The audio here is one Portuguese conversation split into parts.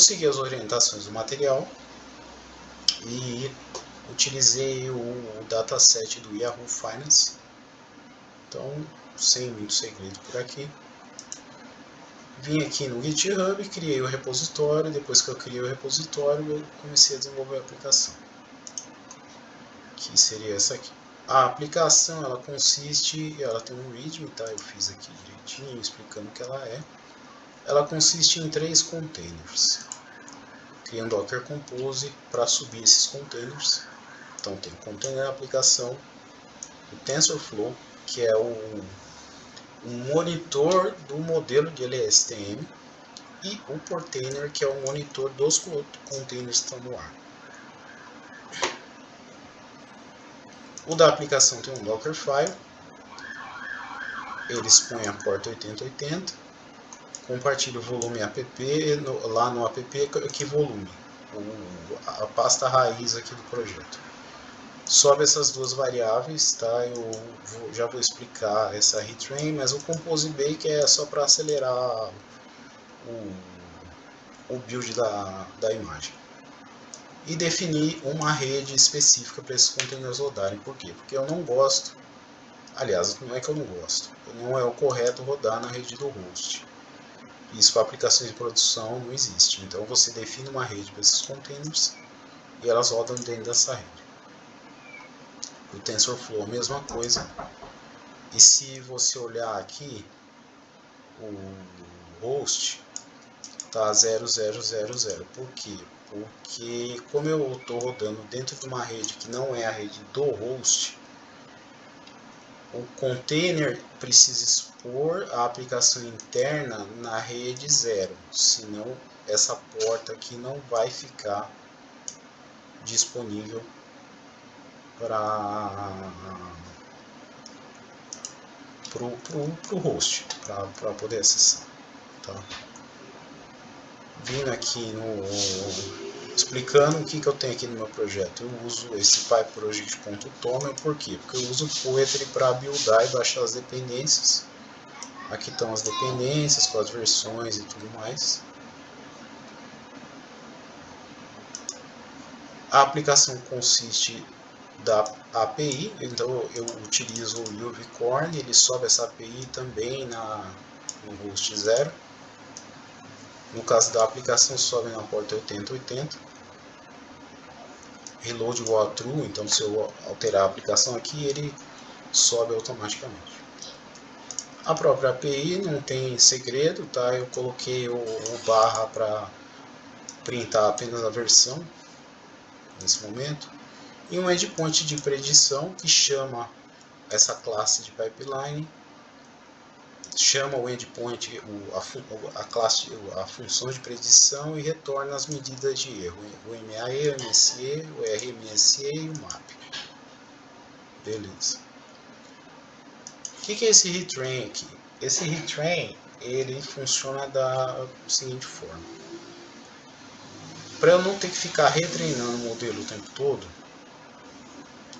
segui as orientações do material e utilizei o dataset do Yahoo Finance. Então, sem muito segredo por aqui. Vim aqui no GitHub, criei o repositório. Depois que eu criei o repositório, eu comecei a desenvolver a aplicação, que seria essa aqui. A aplicação, ela tem um README, tá? Eu fiz aqui direitinho, explicando o que ela é. Ela consiste em 3 containers. Criei um Docker Compose para subir esses containers. Então tem o container da aplicação, o TensorFlow, que é o monitor do modelo de LSTM, e o Portainer, que é o monitor dos containers que estão no ar. O da aplicação tem um Dockerfile, ele expõe a porta 8080, compartilha o volume app, lá no app, que volume? A pasta raiz aqui do projeto. Sobe essas duas variáveis, tá? Eu já vou explicar essa retrain, mas o Compose Bake é só para acelerar o build da imagem. E definir uma rede específica para esses containers rodarem. Por quê? Porque eu não gosto, aliás, não é que eu não gosto, não é o correto rodar na rede do host. Isso para aplicações de produção não existe. Então você define uma rede para esses containers e elas rodam dentro dessa rede. O TensorFlow, a mesma coisa. E se você olhar aqui, o host está 0000. Por quê? Porque como eu estou rodando dentro de uma rede que não é a rede do host, o container precisa expor a aplicação interna na rede 0, senão essa porta aqui não vai ficar disponível para o host, para poder acessar. Tá? Vindo aqui explicando o que eu tenho aqui no meu projeto. Eu uso esse PyProject.toml. Por quê? Porque eu uso o Poetry para buildar e baixar as dependências. Aqui estão as dependências com as versões e tudo mais. A aplicação consiste da API, então eu utilizo o UVcorn, ele sobe essa API também no host 0. No caso da aplicação, sobe na porta 8080. Reload igual a true, então se eu alterar a aplicação aqui, ele sobe automaticamente. A própria API não tem segredo, tá? Eu coloquei o barra para printar apenas a versão nesse momento. E um endpoint de predição que chama essa classe de pipeline, chama o endpoint, a função de predição, e retorna as medidas de erro, o MAE, o MSE, o RMSE e o MAP. Beleza. O que é esse retrain aqui? Esse retrain, ele funciona da seguinte forma. Para eu não ter que ficar retreinando o modelo o tempo todo,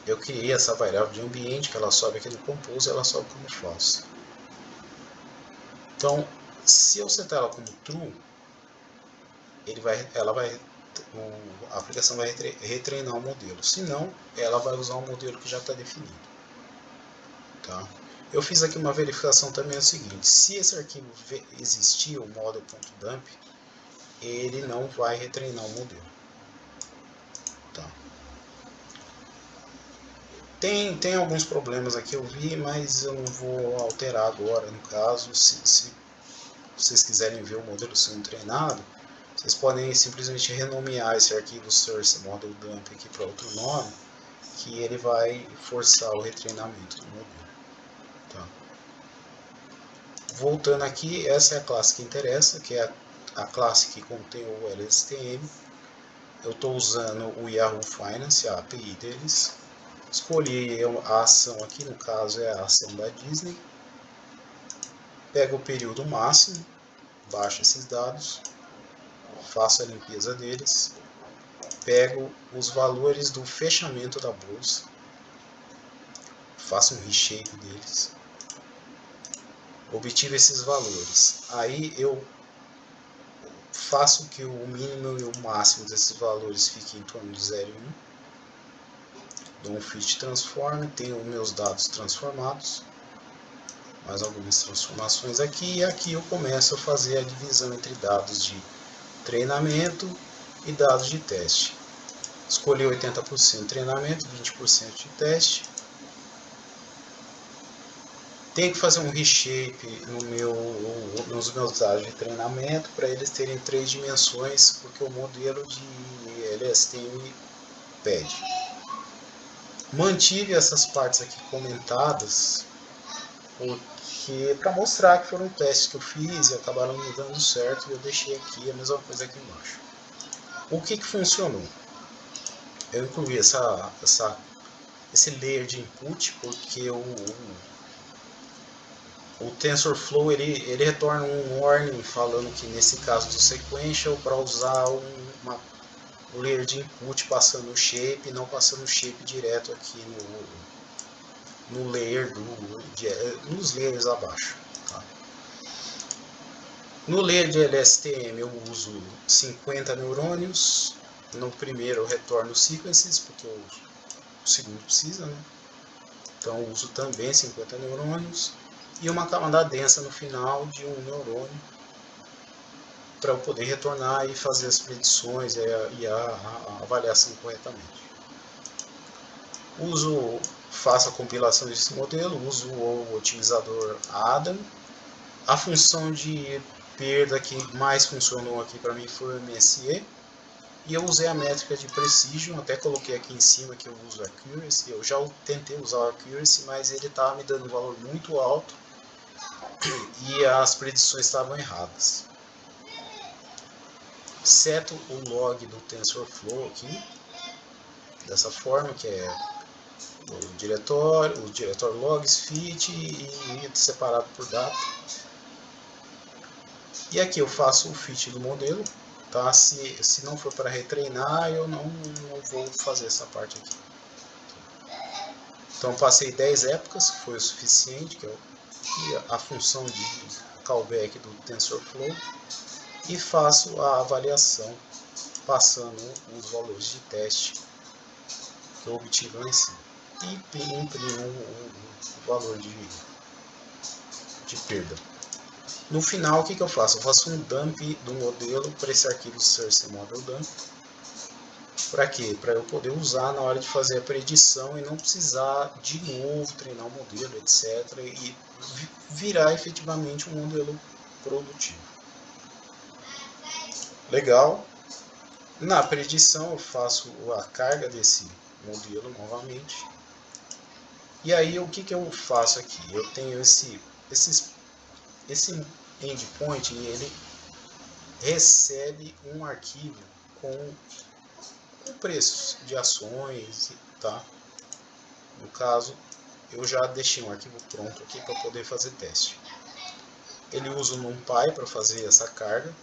eu criei essa variável de ambiente, que ela sobe aqui no Compose, ela sobe como false. Então, se eu setar ela como true, a aplicação vai retreinar o modelo. Se não, ela vai usar um modelo que já está definido. Tá? Eu fiz aqui uma verificação também, é o seguinte: se esse arquivo existir, o model.dump, ele não vai retreinar o modelo. Tá? Tem alguns problemas aqui, eu vi, mas eu não vou alterar agora. No caso, se vocês quiserem ver o modelo sendo treinado, vocês podem simplesmente renomear esse arquivo source model dump aqui para outro nome, que ele vai forçar o retreinamento do modelo. Tá? Voltando aqui, essa é a classe que interessa, que é a classe que contém o LSTM. Eu estou usando o Yahoo Finance, a API deles. Escolhi a ação aqui, no caso é a ação da Disney. Pego o período máximo, baixo esses dados, faço a limpeza deles, pego os valores do fechamento da bolsa, faço um reshape deles, obtive esses valores. Aí eu faço que o mínimo e o máximo desses valores fiquem em torno de 0 e 1. Dou um fit transform, tenho meus dados transformados. Mais algumas transformações aqui, e aqui eu começo a fazer a divisão entre dados de treinamento e dados de teste. Escolhi 80% treinamento, 20% de teste. Tenho que fazer um reshape nos meus dados de treinamento para eles terem 3 dimensões, porque o modelo de LSTM pede. Mantive essas partes aqui comentadas, porque para mostrar que foram testes que eu fiz e acabaram me dando certo, e eu deixei aqui a mesma coisa aqui embaixo. O que funcionou? Eu incluí esse layer de input, porque o TensorFlow ele retorna um warning falando que nesse caso do sequential, para usar uma layer de input passando o shape, não passando o shape direto aqui no layer nos layers abaixo. Tá? No layer de LSTM eu uso 50 neurônios. No primeiro eu retorno sequences, porque o segundo precisa, né? Então eu uso também 50 neurônios. E uma camada densa no final de um neurônio, para eu poder retornar e fazer as predições e a avaliação corretamente. Faço a compilação desse modelo, uso o otimizador Adam. A função de perda que mais funcionou aqui para mim foi o MSE. E eu usei a métrica de Precision, até coloquei aqui em cima que eu uso Accuracy. Eu já tentei usar o Accuracy, mas ele estava me dando um valor muito alto e as predições estavam erradas. Seto o log do TensorFlow aqui, dessa forma, que é o diretório logs, fit e separado por data. E aqui eu faço o fit do modelo, tá? Se não for para retreinar, eu não vou fazer essa parte aqui. Então passei 10 épocas, que foi o suficiente, que é a função de callback do TensorFlow, e faço a avaliação passando os valores de teste que eu obtive lá em cima. E imprimo o valor de perda. No final, o que eu faço? Eu faço um dump do modelo para esse arquivo source model dump. Para quê? Para eu poder usar na hora de fazer a predição e não precisar de novo treinar o modelo, etc. E virar efetivamente um modelo produtivo. Legal. Na predição eu faço a carga desse modelo novamente. E aí o que eu faço aqui? Eu tenho esse endpoint e ele recebe um arquivo com preços de ações, tá? No caso, eu já deixei um arquivo pronto aqui para poder fazer teste. Ele usa o NumPy para fazer essa carga.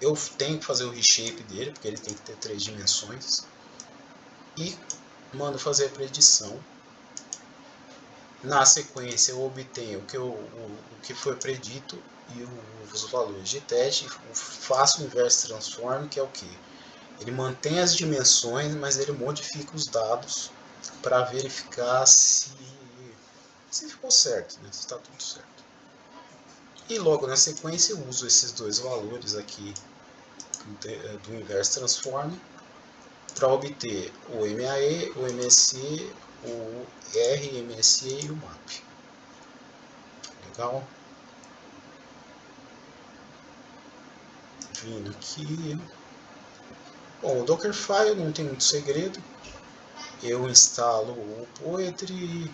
Eu tenho que fazer o reshape dele, porque ele tem que ter 3 dimensões. E mando fazer a predição. Na sequência eu obtenho o que foi predito e os valores de teste. Faço o inverse transform, que é o que? Ele mantém as dimensões, mas ele modifica os dados para verificar se ficou certo, né? Se está tudo certo. E logo na sequência eu uso esses dois valores aqui do inverse transform para obter o MAE, o MSE, o RMSE e o MAP. Legal? Vindo aqui. Bom, o Dockerfile não tem muito segredo. Eu instalo o Poetry,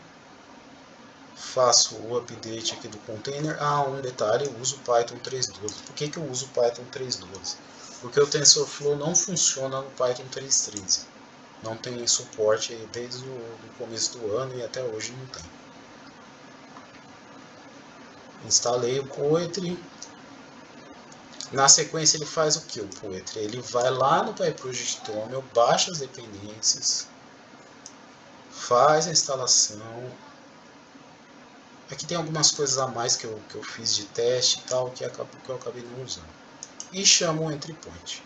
faço o update aqui do container. Um detalhe, eu uso Python 3.12. Por que eu uso Python 3.12? Porque o TensorFlow não funciona no Python 3.13. Não tem suporte desde o começo do ano e até hoje não tem. Instalei o Poetry. Na sequência ele faz o que? O Poetry? Ele vai lá no PyProject Toml, baixa as dependências, faz a instalação. Aqui tem algumas coisas a mais que eu fiz de teste e tal, que eu acabei não usando. e chamo o entry point,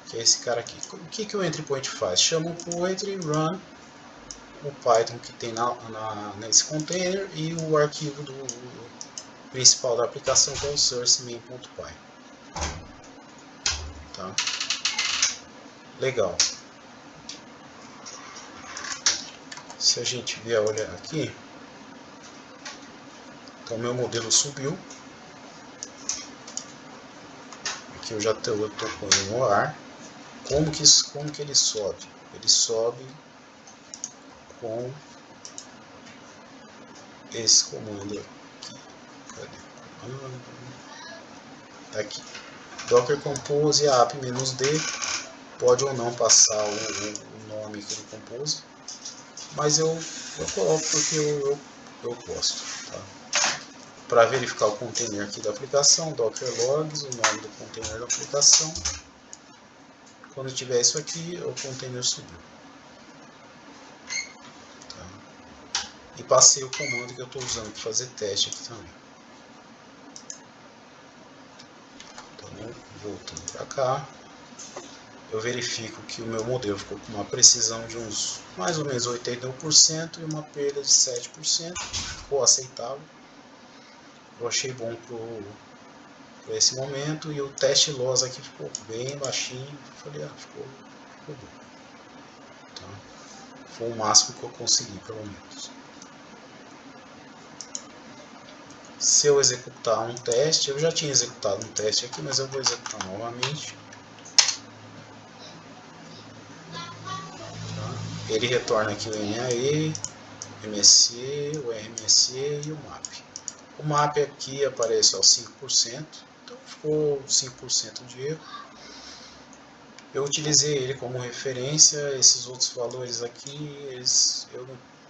que é esse cara aqui. O que o entry point faz? Chama o poetry, run o Python que tem nesse container e o arquivo principal da aplicação, que é o source main.py. Tá? Legal. Se a gente vier olhar aqui, então meu modelo subiu. Aqui eu já estou com ele no ar. Como que ele sobe? Ele sobe com esse comando aqui. Cadê? Tá aqui. Docker Compose app-d pode ou não passar o nome aqui do Compose, mas eu coloco porque eu gosto. Tá? Para verificar o container aqui da aplicação, Docker Logs, o nome do container da aplicação. Quando tiver isso aqui, o container subiu. Tá? E passei o comando que eu estou usando para fazer teste aqui também. Então, voltando para cá, eu verifico que o meu modelo ficou com uma precisão de uns mais ou menos 81% e uma perda de 7%. Ficou aceitável. Eu achei bom para esse momento, e o teste loss aqui ficou bem baixinho. Falei, ficou bom. Tá? Foi o máximo que eu consegui, pelo menos. Se eu executar um teste, eu já tinha executado um teste aqui, mas eu vou executar novamente. Tá? Ele retorna aqui o NAE, MSE, o RMSE e o MAP. O MAP aqui aparece aos 5%, então ficou 5% de erro. Eu utilizei ele como referência. Esses outros valores aqui,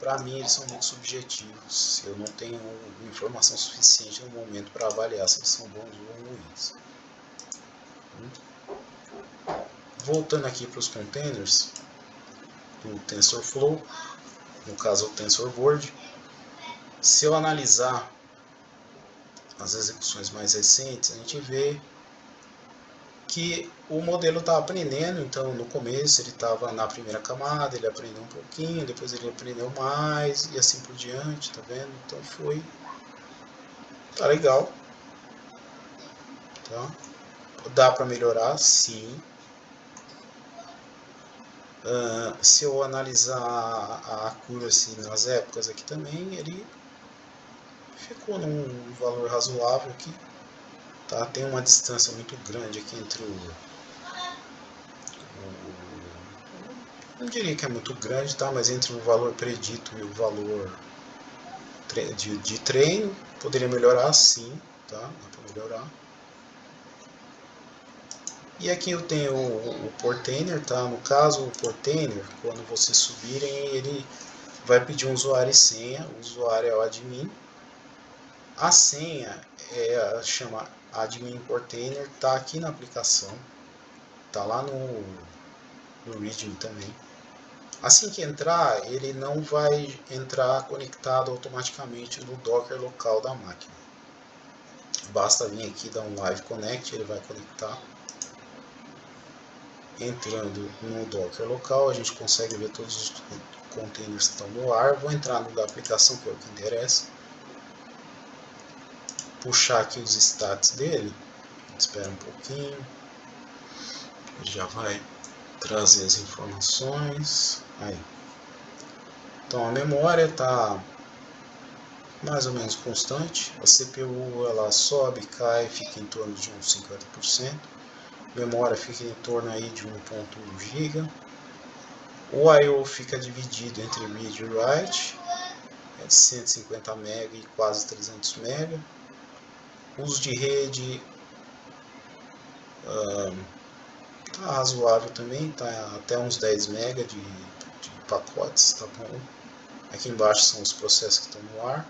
para mim, eles são muito subjetivos. Eu não tenho informação suficiente no momento para avaliar se eles são bons ou ruins. Voltando aqui para os containers do TensorFlow, no caso o TensorBoard, se eu analisar as execuções mais recentes, a gente vê que o modelo está aprendendo. Então no começo ele estava na primeira camada, ele aprendeu um pouquinho, depois ele aprendeu mais e assim por diante, tá vendo? Então tá legal, tá? Dá para melhorar, sim. Se eu analisar a accuracy nas épocas aqui também, ele ficou num valor razoável aqui, tá? Tem uma distância muito grande aqui entre não diria que é muito grande, tá? Mas entre o valor predito e o valor de treino, poderia melhorar, sim, tá? Dá para melhorar. E aqui eu tenho o Portainer, tá? No caso, o Portainer, quando vocês subirem, ele vai pedir um usuário e senha. O usuário é o admin. A senha chama admin Portainer, tá aqui na aplicação, tá lá no README também. Assim que entrar, ele não vai entrar conectado automaticamente no Docker local da máquina. Basta vir aqui dar um live connect, ele vai conectar. Entrando no Docker local, a gente consegue ver todos os containers que estão no ar. Vou entrar no da aplicação, que é o que interessa. Puxar aqui os stats dele. Espera um pouquinho. Ele já vai trazer as informações. Aí. Então a memória está mais ou menos constante. A CPU ela sobe, cai, fica em torno de uns 50%. Memória fica em torno aí de 1.1 GB. O I/O fica dividido entre read e write, de 150 MB e quase 300 MB. Uso de rede tá razoável também, tá até uns 10 MB de pacotes, tá bom. Aqui embaixo são os processos que estão no ar.